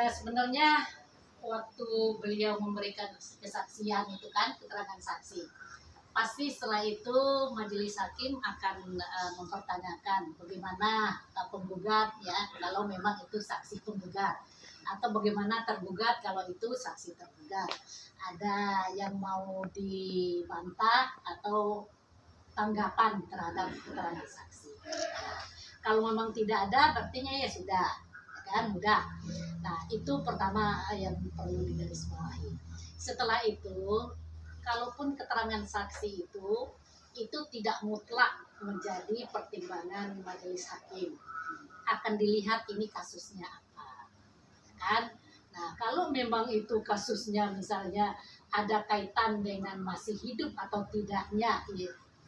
Sebenarnya waktu beliau memberikan kesaksian itu kan keterangan saksi, pasti setelah itu majelis hakim akan mempertanyakan bagaimana penggugat ya kalau memang itu saksi penggugat, atau bagaimana tergugat kalau itu saksi tergugat. Ada yang mau dibantah atau tanggapan terhadap keterangan saksi. Kalau memang tidak ada, artinya ya sudah, ya kan, mudah. Nah, itu pertama yang perlu digarisbawahi. Setelah itu, kalaupun keterangan saksi itu tidak mutlak menjadi pertimbangan majelis hakim. Akan dilihat ini kasusnya apa, ya kan? Nah, kalau memang itu kasusnya misalnya ada kaitan dengan masih hidup atau tidaknya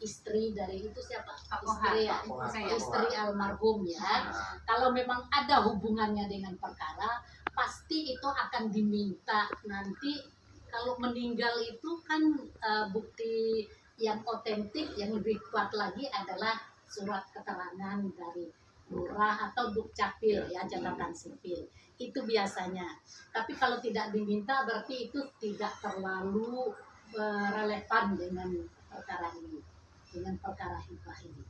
istri dari itu siapa? Istri ya, istri almarhum ya. Kalau memang ada hubungannya dengan perkara, pasti itu akan diminta nanti. Kalau meninggal itu kan bukti yang otentik yang lebih kuat lagi adalah surat keterangan dari lurah atau dukcapil ya, catatan sipil. Itu biasanya. Tapi kalau tidak diminta berarti itu tidak terlalu relevan dengan perkara ini, dengan perkara hibah ini.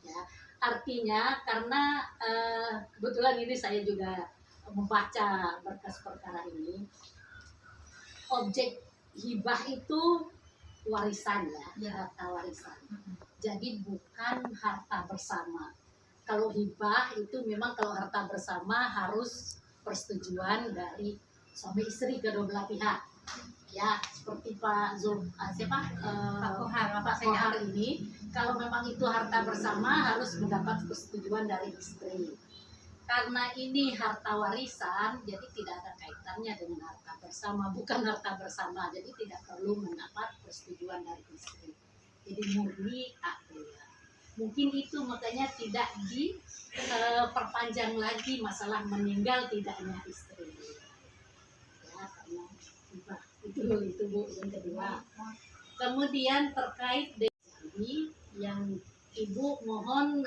Ya, artinya karena kebetulan ini saya juga membaca berkas perkara ini, objek hibah itu warisan ya, harta warisan. Jadi bukan harta bersama. Kalau hibah itu memang kalau harta bersama harus persetujuan dari suami istri kedua belah pihak. Ya, seperti Pak Kohar ini, kalau memang itu harta bersama harus mendapat persetujuan dari istri. Karena ini harta warisan, jadi tidak ada kaitannya dengan harta bersama, bukan harta bersama, jadi tidak perlu mendapat persetujuan dari istri. Jadi murni akhirnya. Mungkin itu makanya tidak diperpanjang lagi masalah meninggal tidaknya istri. Ya, karena itu Bu yang kedua. Kemudian terkait dengan yang Ibu mohon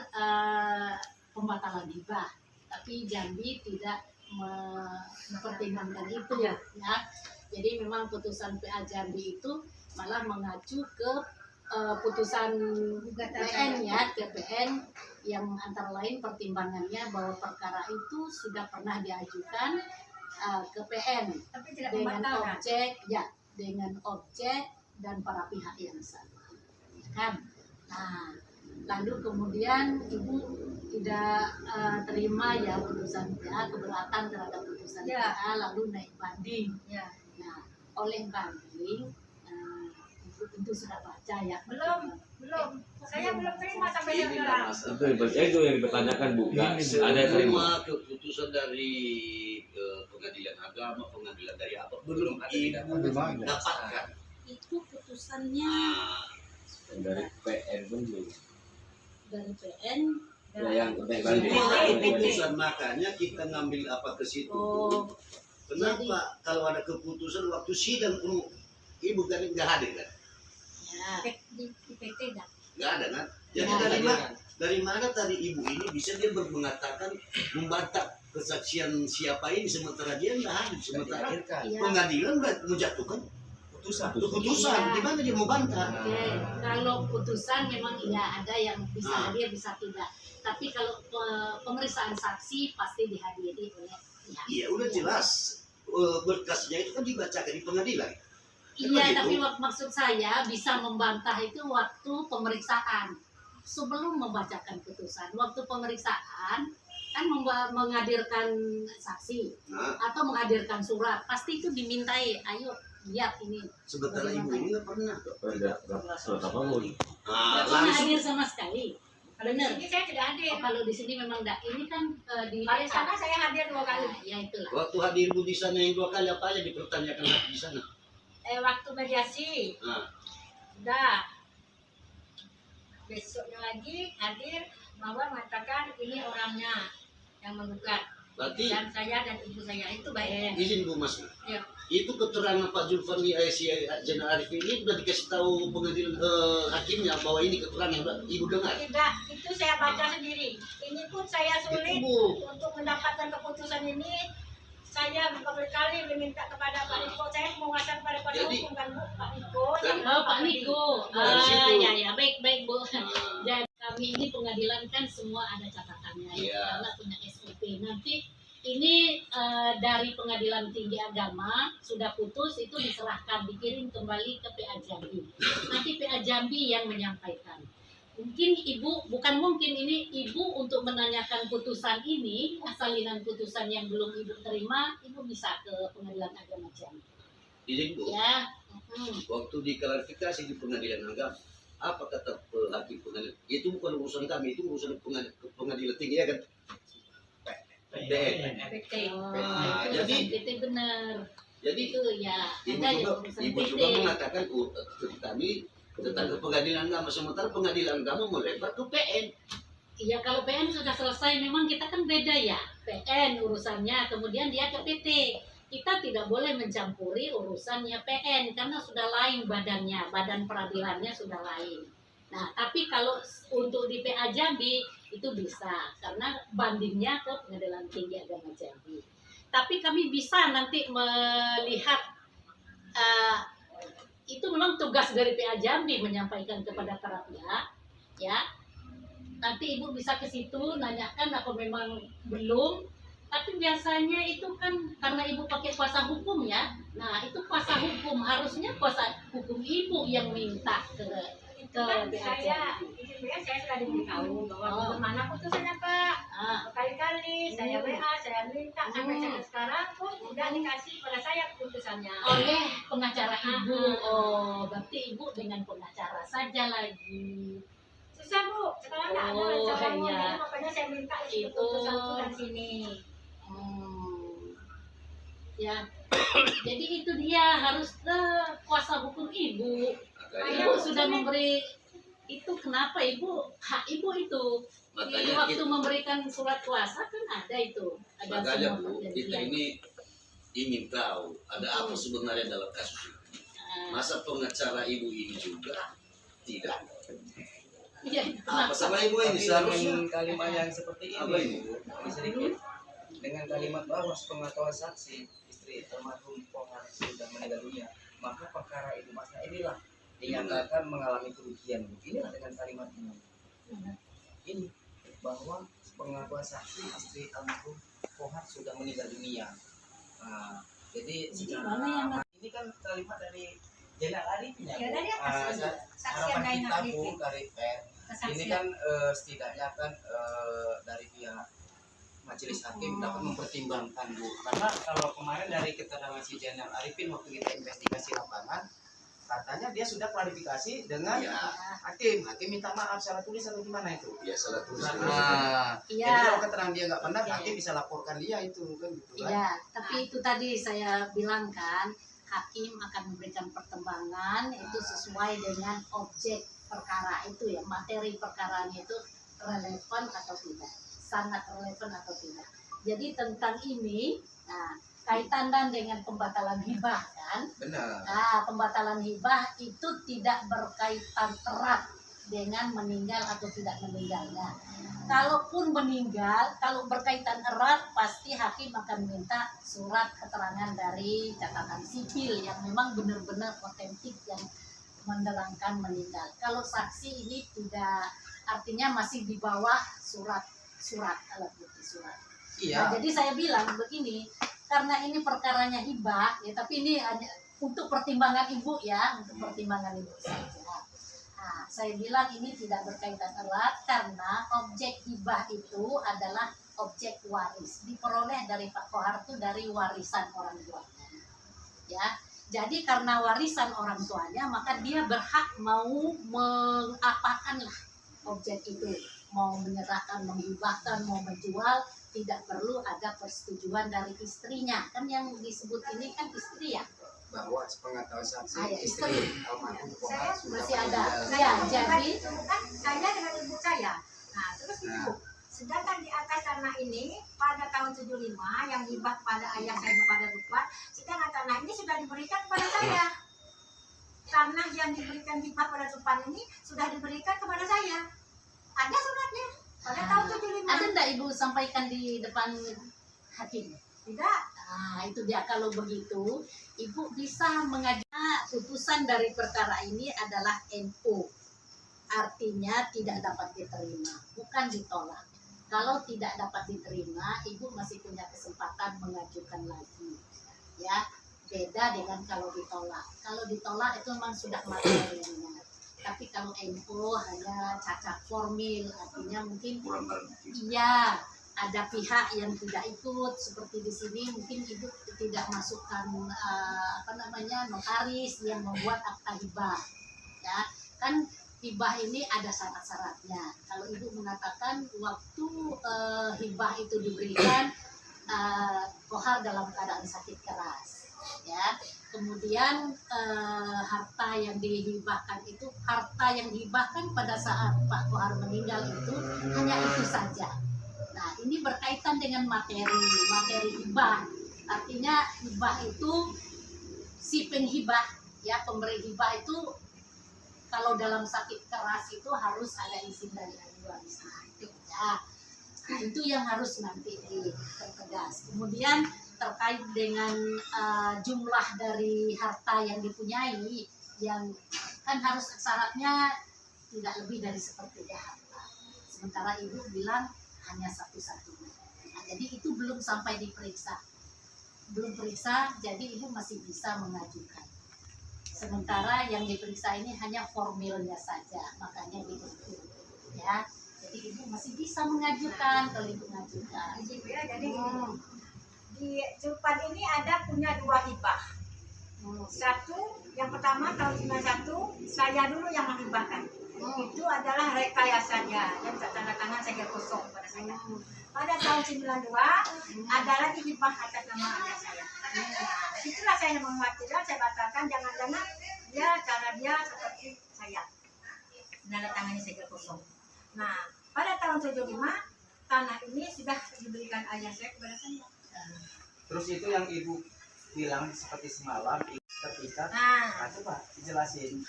pembatalan hibah, tapi Jambi tidak mempertimbangkan itu ya. Jadi memang putusan PA Jambi itu malah mengacu ke putusan PN ya, ke PN yang antara lain pertimbangannya bahwa perkara itu sudah pernah diajukan ke PN dengan objek ya, dengan objek dan para pihak yang sama, ya kan? Nah, lalu kemudian Ibu tidak terima ya putusan PA, keberatan terhadap putusan PA, lalu naik banding. Nah, oleh banding Ibu tentu sudah baca ya. Belum. Saya belum terima sampai sekarang. Itu yang dipertanyakan Bu. Ada terima keputusan dari pengadilan agama, pengadilan dari apa? Belum dapatkan. Itu putusannya dari PN pun belum. Dari PN yang keputusan, makanya kita ngambil apa ke situ. Kenapa kalau ada keputusan waktu sidang Ibu kan nggak hadir kan? Ya, di PT nggak ada kan? Jadi dari mana tadi Ibu ini bisa dia mengatakan membantah kesaksian siapa ini sementara dia nggak hadir, sementara pengadilan menjatuhkan keputusan, gimana dia mau bantah? Oke, kalau putusan memang iya ada yang bisa hadir bisa tidak. Tapi kalau pemeriksaan saksi pasti dihadiri oleh pihak. Iya, udah jelas berkasnya itu kan dibacakan di pengadilan. Iya, tapi maksud saya bisa membantah itu waktu pemeriksaan sebelum membacakan putusan. Waktu pemeriksaan kan menghadirkan saksi atau menghadirkan surat, pasti itu dimintai, ayo lihat ini. Sebenarnya Ibu ini nggak pernah. Surat apa Bu? Nggak pernah hadir sama sekali. Benar. Di sini saya tidak hadir. Kalau di sini memang enggak. Ini kan di sana saya hadir 2 kali. Ya itulah. Waktu hadir Bu di sana yang 2 kali apa aja dipertanyakan di sana? Waktu mediasi. Sudah. Besoknya lagi hadir, Mawar mengatakan ini orangnya yang menggugat. Berarti dan saya dan ibu saya itu baik. Izin Bu Mas. Ya. Itu keterangan Pak Zulfani Jenderal Arif ini sudah dikasih tahu pengadilan hakimnya bahwa ini keterangan yang Ibu dengar? Tidak, itu saya baca sendiri. Ini pun saya sulit untuk mendapatkan keputusan ini. saya berkali-kali meminta kepada Pak Niko, saya menguasai kepada Pak Jadi- Hukum kan Bu, Pak Niko. Dan- Oh, Pak Niko. Dari situ. Ya, baik Bu. Dan kami ini pengadilan kan semua ada catatannya, Iya. karena punya SOP. Nanti ini dari Pengadilan Tinggi Agama sudah putus, itu diserahkan, dikirim kembali ke PA Jambi. Nanti PA Jambi yang menyampaikan. Mungkin Ibu, bukan mungkin, ini Ibu untuk menanyakan putusan ini, salinan putusan yang belum Ibu terima, Ibu bisa ke Pengadilan Agama Jambi. Jadi Bu, Ya. waktu diklarifikasi di pengadilan agama, apa kata hakim pengadilan? Itu bukan urusan kami, itu urusan pengadilan tinggi ya kan? PN. PT. Oh, Nah, itu jadi- PT benar. Jadi Itu ya. ibu ada yang juga, urusan ibu PT. juga mengatakan kami tentang ke pengadilan agama, sementara pengadilan agama melebar ke PN. Iya, kalau PN sudah selesai, memang kita kan beda ya. PN urusannya, kemudian dia ke PT. Kita tidak boleh mencampuri urusannya PN karena sudah lain badannya, badan peradilannya sudah lain. Nah, tapi kalau untuk di PA Jambi itu bisa karena bandingnya ke Pengadilan Tinggi Agama Jambi. Tapi kami bisa nanti melihat itu memang tugas dari PA Jambi menyampaikan kepada para pihak, ya. Nanti Ibu bisa ke situ nanyakan apa memang belum. Tapi biasanya itu kan karena Ibu pakai kuasa hukum ya. Nah, itu kuasa hukum, harusnya kuasa hukum Ibu yang minta ke Kan PA saya, Jambi. izin saya sudah diberitahu bahwa Oh. bagaimana putusannya Pak. Ah, Berkali-kali saya WA, saya minta sampai sekarang pun tidak dikasih pada saya keputusannya. oleh pengacara Ibu. Oh, berarti Ibu dengan pengacara saja lagi. Susah Bu, sekarang nggak ada Oh, cara iya. jadi makanya saya minta isi Itu- keputusan itu dari sini. Ya, jadi itu dia harus ke kuasa hukum Ibu. Makanya, Ibu sudah memberi itu, kenapa Ibu hak Ibu itu di makanya waktu kita, memberikan surat kuasa kan ada itu, ada makanya semua Bu, kita perjanjian. ini ingin tahu ada apa sebenarnya dalam kasus ini. Ah, Masa pengacara ibu ini juga tidak? iya, Apa kenapa? sama ibu ini Tapi seharusnya? dengan kalimat yang seperti Apa ini? ini sedikit dengan kalimat bahwa sepengetahuan saksi istri almarhum Pohar sudah meninggal dunia, maka perkara itu masa inilah dinyatakan mengalami kerugian. Inilah dengan kalimat ini bahwa pengakuan saksi istri almarhum Pohar sudah meninggal dunia. Nah, jadi Mana yang ini kan kalimat dari Jenderal Arifin ya. Ya dari Bu? atas Ah, saja. Saksian harapan lain kita Bu Arifin. dari PEN ini Kesaksian. kan setidaknya kan dari pihak majelis hakim dapat mempertimbangkan Bu, karena kalau kemarin dari keterangan si Jenderal Arifin waktu kita investigasi lapangan katanya dia sudah klarifikasi dengan Ya, hakim minta maaf secara tulis atau gimana itu. ya salah tulis. Nah, jadi Iya, kalau keterangan dia nggak benar, Iya. hakim bisa laporkan dia itu kan gitu kan. iya, tapi itu tadi saya bilang kan, hakim akan memberikan pertimbangan itu sesuai dengan objek perkara itu ya, materi perkaranya itu relevan atau tidak, sangat relevan atau tidak. Jadi tentang ini, nah, kaitan dengan pembatalan hibah kan, Benar. nah, pembatalan hibah itu tidak berkaitan erat dengan meninggal atau tidak meninggalnya. Kalaupun meninggal, kalau berkaitan erat, pasti hakim akan minta surat keterangan dari catatan sipil yang memang benar-benar otentik yang menerangkan meninggal. Kalau saksi ini tidak, artinya masih di bawah surat alat bukti surat. Nah, Iya. jadi saya bilang begini, karena ini perkaranya hibah, ya, tapi ini hanya untuk pertimbangan ibu ya, untuk pertimbangan ibu saja. Nah, saya bilang ini tidak berkaitan erat karena objek hibah itu adalah objek waris, diperoleh dari Pak Kohar itu dari warisan orang tuanya. Ya, jadi karena warisan orang tuanya, maka dia berhak mau mengapakan lah objek itu, mau menyerahkan, menghibahkan, mau menjual, tidak perlu ada persetujuan dari istrinya. Kan yang disebut ini kan istri ya, Bahwa sepengetahuan saksi Ah, ya, istri istri. almarhum Saya Pohar sudah masih ada. meninggal. Ya, Bukan jadi itu kan saya dengan ibu saya. Nah, terus Nah. ibu. Sedangkan di atas tanah ini pada tahun 75 yang hibah pada ayah saya kepada Rupar, sedangkan tanah ini sudah diberikan kepada saya. Tanah yang diberikan hibah pada Rupar ini sudah diberikan kepada saya. Ada suratnya pada tahun 75. ada enggak ibu sampaikan di depan hakim? Tidak. Nah, itu dia. Kalau begitu, Ibu bisa mengajukan putusan dari perkara ini adalah NO. Artinya tidak dapat diterima, bukan ditolak. Kalau tidak dapat diterima, Ibu masih punya kesempatan mengajukan lagi. Ya, beda dengan kalau ditolak. Kalau ditolak itu memang sudah materinya. Tapi kalau NO hanya cacat formil, artinya mungkin iya ada pihak yang tidak ikut, seperti di sini mungkin Ibu tidak masukkan notaris yang membuat akta hibah. Ya, kan hibah ini ada syarat-syaratnya. Kalau Ibu mengatakan waktu hibah itu diberikan kohar dalam keadaan sakit keras, ya. Kemudian harta yang dihibahkan itu, harta yang dihibahkan pada saat Pak Kohar meninggal itu hanya itu saja. Nah, ini berkaitan dengan materi hibah. Artinya hibah itu si penghibah, ya, pemberi hibah itu kalau dalam sakit keras itu harus ada izin dari ahli waris. Nah, itu ya. Nah, itu yang harus nanti dipertegas. Kemudian terkait dengan jumlah dari harta yang dipunyai, yang kan harus syaratnya tidak lebih dari sepertiga harta. Sementara Ibu bilang hanya satu-satunya. Nah, jadi itu belum sampai diperiksa. Belum periksa, jadi Ibu masih bisa mengajukan. Sementara yang diperiksa ini hanya formilnya saja, makanya begitu. Ya, jadi Ibu masih bisa mengajukan kalau Ibu mengajukan. Ibu ya, jadi di Julpan ini ada punya 2 hibah. Satu, yang pertama tahun 91 saya dulu yang menghibahkan. Itu adalah rekayasanya, yang tanda tangan segel kosong pada saya. Pada tahun 92 ada lagi hibah atas nama ayah saya. Nah, itulah saya mengkhawatirkan, saya batalkan, jangan-jangan cara dia seperti saya, tanda tangannya segel kosong. Nah, pada tahun 75 tanah ini sudah diberikan ayah saya kepada saya. Terus itu yang Ibu bilang seperti semalam ketika coba dijelasin.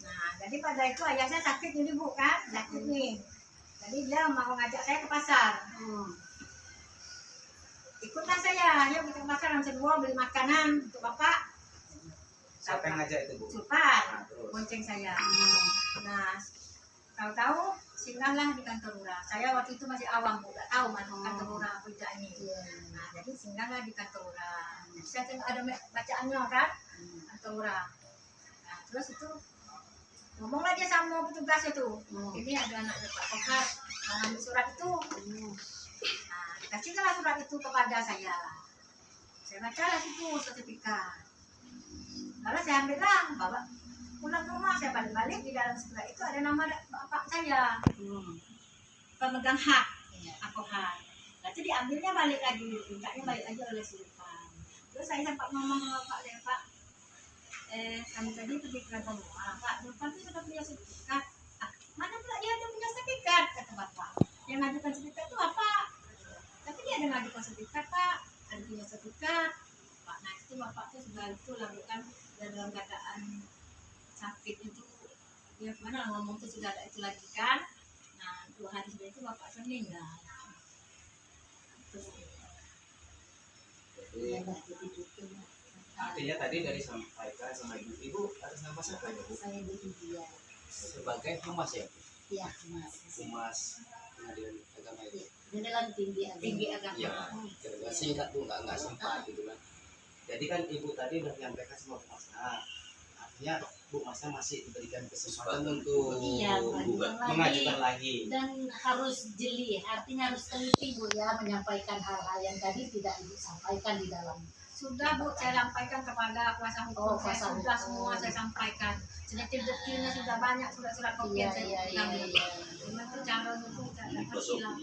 Nah, jadi pada itu ayah saya sakit ini Bu kan, sakit nih. Jadi dia mau ngajak saya ke pasar. Ikutlah saya, ayo kita ke pasar langsung beli makanan untuk Bapak. Siapa yang ngajak itu Bu? Supan, bonceng saya. Nah, tahu-tahu singgahlah di kantor lurah. Saya waktu itu masih awam Bu, nggak tahu mana kantor lurah apa ini. Nah, jadi singgahlah di kantor lurah. Saya tengok ada bacaannya kan, kantor lurah. Nah, terus itu ngomonglah dia sama petugas itu. Ini ada anak Pak Kohar mengambil surat itu. Nah, dikasihlah surat itu kepada saya. Saya bacalah situ sertifikat. Lalu saya ambillah, bawa pulang ke rumah. Saya balik-balik, di dalam surat itu ada nama bapak saya, pemegang hak Pak Kohar. Lalu diambilnya balik lagi, mintanya balik lagi oleh Sultan. Terus saya sempat ngomong sama Pak ya Pak, kami tadi pergi ke kantor rumah, Pak Sultan itu sudah punya sertifikat. Mana pula dia ada punya sertifikat, kata Bapak. Yang ngajukan sertifikat itu apa? Tapi dia ada ngajukan sertifikat Pak, ada punya sertifikat. Pak, nah itu Bapak tuh sudah itu lakukan dalam keadaan sakit itu, ya mana ngomong tuh sudah ada itu lagi kan. Nah 2 hari sudah itu Bapak meninggal. Artinya tadi dari sampaikan sama Ibu atas nama siapa ya Bu? Saya di India. Sebagai humas ya? Iya, Mas. Humas Pengadilan Agama itu. Pengadilan tinggi agama. Iya, kira-kira singkat Bu, nggak sempat gitu kan. Jadi kan Ibu tadi udah menyampaikan sama Bu Masna, artinya Bu Masna masih diberikan kesempatan untuk mengajukan lagi. Dan harus jeli, artinya harus teliti Bu ya, menyampaikan hal-hal yang tadi tidak Ibu sampaikan di dalam. Sudah Bu, saya sampaikan kepada kuasa hukum. Oh, kuasa saya sudah hukum. semua saya sampaikan. Detil-detilnya sudah banyak, surat-surat kopian saya ambil. Cuma itu caranya itu tidak dapat hilang.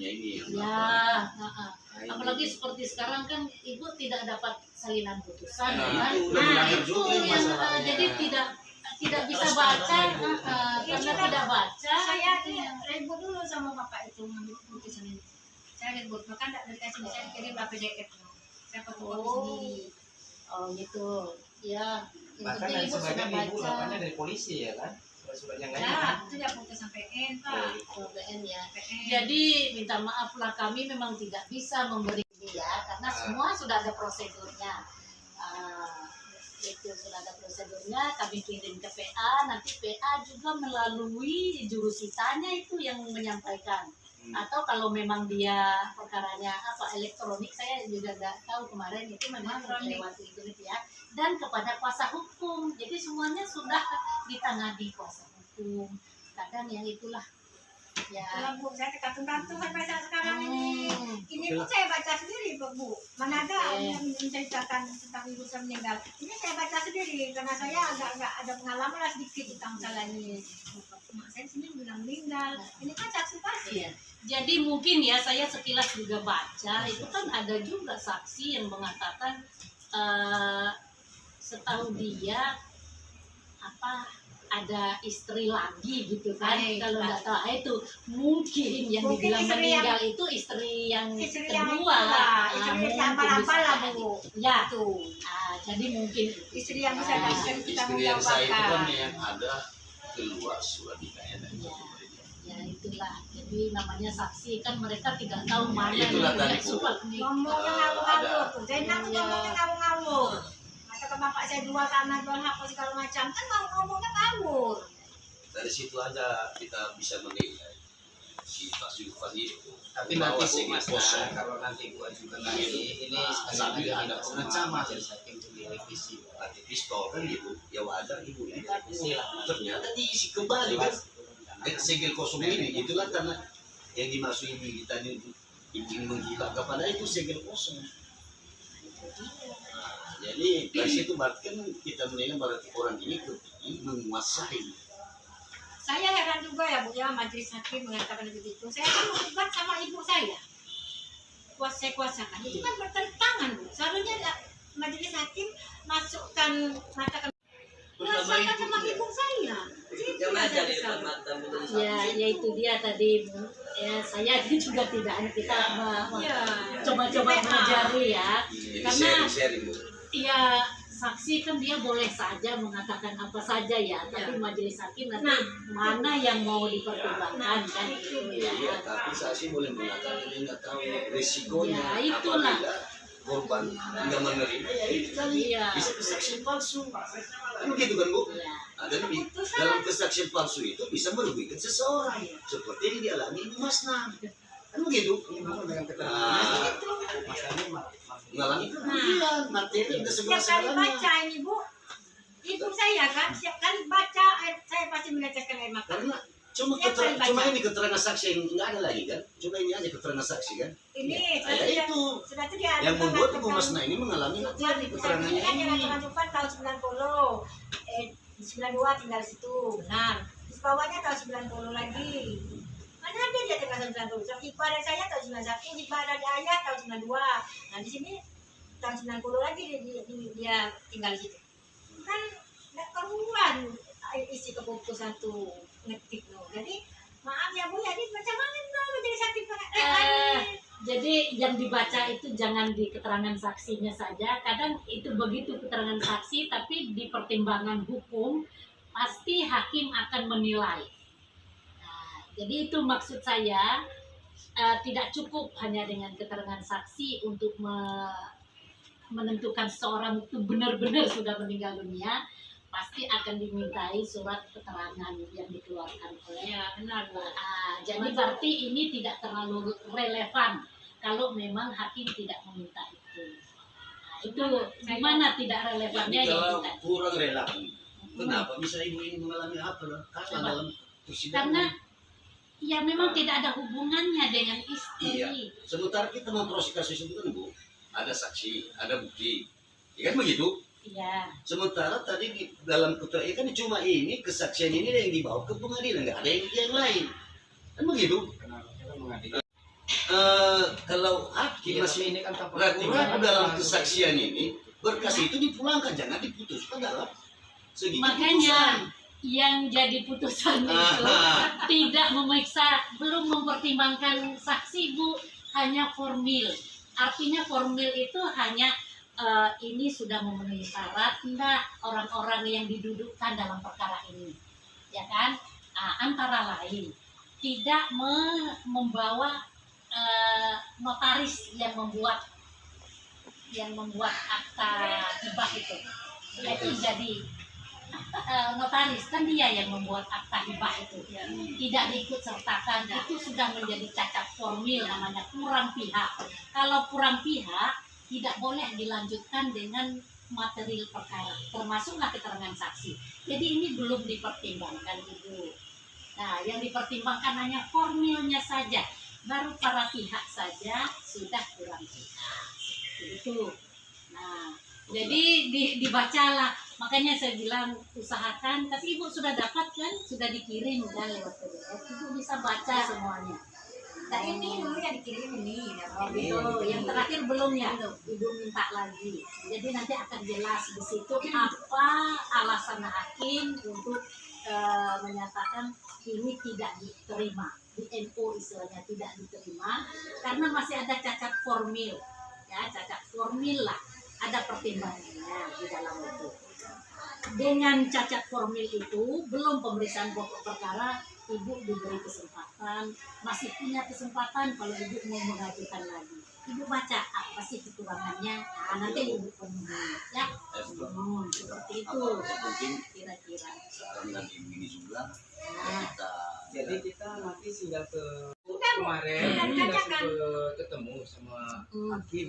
Ya, apalagi seperti sekarang kan Ibu tidak dapat salinan putusan, kan? Nah, itu yang jadi tidak bisa baca, karena tidak baca. Saya ribut dulu sama Bapak itu mengambil putusan ini. Saya ribut, bahkan tidak dikasih saya kirim PDF. Saya fotokopi sendiri. Oh gitu, ya. Bahkan dari sebagian Ibu dapatnya dari polisi ya kan? Surat-surat yang lain Ya, kan? itu dia foto sampai Pak. PN ya. PN. Jadi minta maaflah kami memang tidak bisa memberi ya, karena semua sudah ada prosedurnya. Itu sudah ada prosedurnya, kami kirim ke PA, nanti PA juga melalui jurusitanya itu yang menyampaikan. Atau kalau memang dia perkaranya apa elektronik, saya juga nggak tahu kemarin itu memang lewat internet ya, dan kepada kuasa hukum. Jadi semuanya sudah ditangani kuasa hukum. Kadang yang itulah ya. Kalau Bu, saya tergantung-gantung sampai saat sekarang ini. Ini pun saya baca sendiri, Bu. Mana ada yang menceritakan tentang ibu saya meninggal. Ini saya baca sendiri, karena saya agak ada pengalaman lah sedikit tentang masalah ini. Mak saya sendiri bilang meninggal. Ini kan saksi palsu. Iya. Jadi mungkin ya saya sekilas juga baca, itu kan ada juga saksi yang mengatakan setahu dia apa ada istri lagi gitu kan. Kalau nggak tahu itu mungkin yang Mungkin dibilang istri meninggal itu istri yang Istri yang kedua. istri yang Mungkin apa-apa bisa lah, jadi. Bu. Ya. Tuh. Jadi mungkin Istri yang bisa Ah, diberikan kita Istri yang saya itu kan menggambarkan. yang ada keluar surat nikahnya dari Ya. pemerintah. ya itulah. Jadi namanya saksi kan mereka tidak tahu mana Itulah yang tadi, punya Bu. surat nih. Ngomongnya ngawur-ngawur tuh. Zainal tuh Iya. ngomongnya ngawur-ngawur. Kata bapak saya jual tanah, jual apa segala macam. Kan ngomongnya ngawur. Dari situ aja kita bisa menilai si Pak Zulfan itu. Tapi Bahwa nanti Bu segel Mas, kosong. kalau nanti Bu ajukan lagi ini sambil sekali lagi ada kita pengacaman. majelis hakim untuk direvisi. Pakai pistol kan gitu. Ya wajar ibu ini. Silakan. Ternyata diisi kembali kan. Segel kosong ini itulah karena yang dimaksud ibu kita ini ingin menghilangkan kepada itu segel kosong. Nah, jadi dari situ berarti kan kita menilai berarti orang ini menguasai. Saya heran juga ya Bu ya, majelis hakim mengatakan begitu. Saya kan menggugat sama ibu saya. Saya kuasakan. Itu kan bertentangan Bu. Seharusnya majelis hakim mengatakan kuasakan sama ibu saya. Itu yang saya kesal. Ya itu dia tadi ya saya juga tidak kita Iya. coba-coba mengajari ya. Karena sharing Bu. ya saksi kan dia boleh saja mengatakan apa saja ya, tapi majelis hakim nanti mana yang mau dipertimbangkan kan itu ya. Iya, tapi saksi boleh mengatakan dia nggak tahu risikonya. Ya, itulah. Apabila korban nggak menerima ya itu tadi Iya. bisa kesaksian palsu. Kan begitu kan Bu? Ya. Ada dalam kesaksian palsu itu bisa merugikan seseorang seperti yang dialami Ibu Masna. Kan begitu? Dengan Nah, masalahnya mengalami kerugian materi dan segala Setiap kali segalanya. baca ini Bu, ibu saya kan setiap kali baca saya pasti meneteskan air mata. Karena cuma Setiap kali baca. cuma ini keterangan saksi yang nggak ada lagi kan? Cuma ini aja keterangan saksi kan? Ini Ya, itu sudah itu dia yang membuat Ibu Masna ini mengalami materi keterangannya ini kan yang ini. mengajukan tahun 90, 92 tinggal di situ, benar. Di bawahnya tahun 90 lagi. Mana ada dia tinggal 90? So, ipar saya tahun 91, ipar dari ayah tahun 92. Nah di sini tahun 90 lagi dia tinggal di situ. Kan nggak keruan isi keputusan tuh ngetik loh. Jadi maaf ya Bu, jadi macam mana dong menjadi sakit Jadi yang dibaca itu jangan di keterangan saksinya saja. Kadang itu begitu keterangan saksi, tapi di pertimbangan hukum pasti hakim akan menilai. Nah, jadi itu maksud saya tidak cukup hanya dengan keterangan saksi untuk menentukan seorang itu benar-benar sudah meninggal dunia. Pasti akan dimintai surat keterangan yang dikeluarkan oleh benar Bu. jadi berarti ini tidak terlalu relevan kalau memang hakim tidak meminta itu. Nah, itu gimana tidak relevannya Tapi ya kalau kita. kurang relevan, kenapa bisa ibu ini mengalami apa? Karena Coba. dalam persidangan. Karena ya memang tidak ada hubungannya dengan istri. Iya. Sementara kita memproses kasus itu kan Bu, ada saksi, ada bukti, ya kan begitu? Iya. Sementara tadi di dalam keterangan kan cuma ini kesaksian ini yang dibawa ke pengadilan, nggak ada yang lain, kan begitu? Kalau hakim masih ini kan ragu-ragu dalam kesaksian ini, berkas itu dipulangkan, jangan diputuskan dalam segi Makanya yang jadi putusan itu tidak memeriksa, belum mempertimbangkan saksi Bu, hanya formil. Artinya formil itu hanya ini sudah memenuhi syarat enggak orang-orang yang didudukkan dalam perkara ini, ya kan? Antara lain tidak membawa notaris yang membuat yang membuat akta hibah itu. Dia itu jadi notaris, kan dia yang membuat akta hibah itu. Tidak diikut sertakan, itu sudah menjadi cacat formil, namanya kurang pihak. Kalau kurang pihak tidak boleh dilanjutkan dengan material perkara, termasuklah keterangan saksi. Jadi ini belum dipertimbangkan Ibu. Nah, yang dipertimbangkan hanya formilnya saja, baru para pihak saja sudah kurang pihak. Itu. Nah, jadi dibacalah. Makanya saya bilang usahakan, tapi Ibu sudah dapat kan? Sudah dikirim kan lewat PDF. Ibu bisa baca semuanya. Nah ini dulu yang dikirim ini. Oh gitu. Yang terakhir belum ya? Ibu minta lagi. Jadi nanti akan jelas di situ apa alasan hakim untuk menyatakan ini tidak diterima. Di NO istilahnya tidak diterima karena masih ada cacat formil. Ya, cacat formil lah. Ada pertimbangannya di dalam itu. Dengan cacat formil itu belum pemeriksaan pokok perkara, Ibu diberi kesempatan, masih punya kesempatan kalau Ibu mau mengajukan lagi. Ibu baca apa sih kekurangannya, nah, nanti Ibu penuhi ya. Seperti itu Yang penting kira-kira. sekarang dan ini juga Nah, kita Jadi kita nanti sudah ke Sudah, Bu. kemarin Sudah sudah dibacakan. ketemu sama hmm, hakim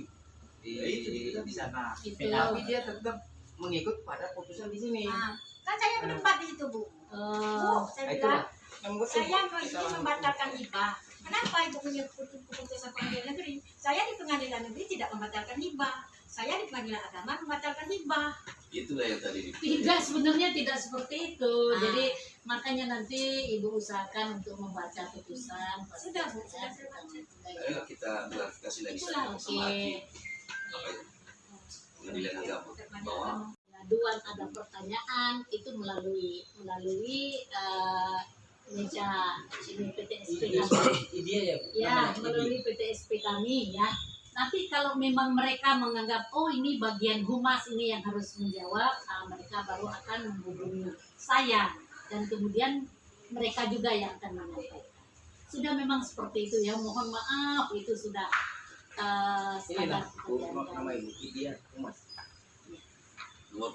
di Ya, itu kita di sana. itu. Tapi dia tetap mengikut pada putusan di sini. Nah, kan saya berdebat di situ Bu. Bu, saya Nah, bilang, yang buat saya ingin membatalkan hibah. Kenapa Ibu menyebut keputusan pengadilan negeri? Saya di pengadilan negeri tidak membatalkan hibah. Saya di pengadilan agama membatalkan hibah. itulah yang tadi tidak, sebenarnya tidak seperti itu. Ah. Jadi makanya nanti Ibu usahakan untuk membaca putusan. Sudah, Bu, sudah saya baca. Ayo kita klarifikasi lagi Itulah, sama hakim. Oke. Apa itu? Pengadilan agama bahwa Pengaduan ada pertanyaan itu melalui meja sini PTSP kami. dia ya. Ya, melalui PTSP kami ya. Nanti kalau memang mereka menganggap oh ini bagian humas ini yang harus menjawab, mereka baru akan menghubungi saya dan kemudian mereka juga yang akan menyampaikan. Sudah memang seperti itu ya. Mohon maaf itu sudah Ini standar lah, pekerjaan nama kami. ibu dia Umas. nomor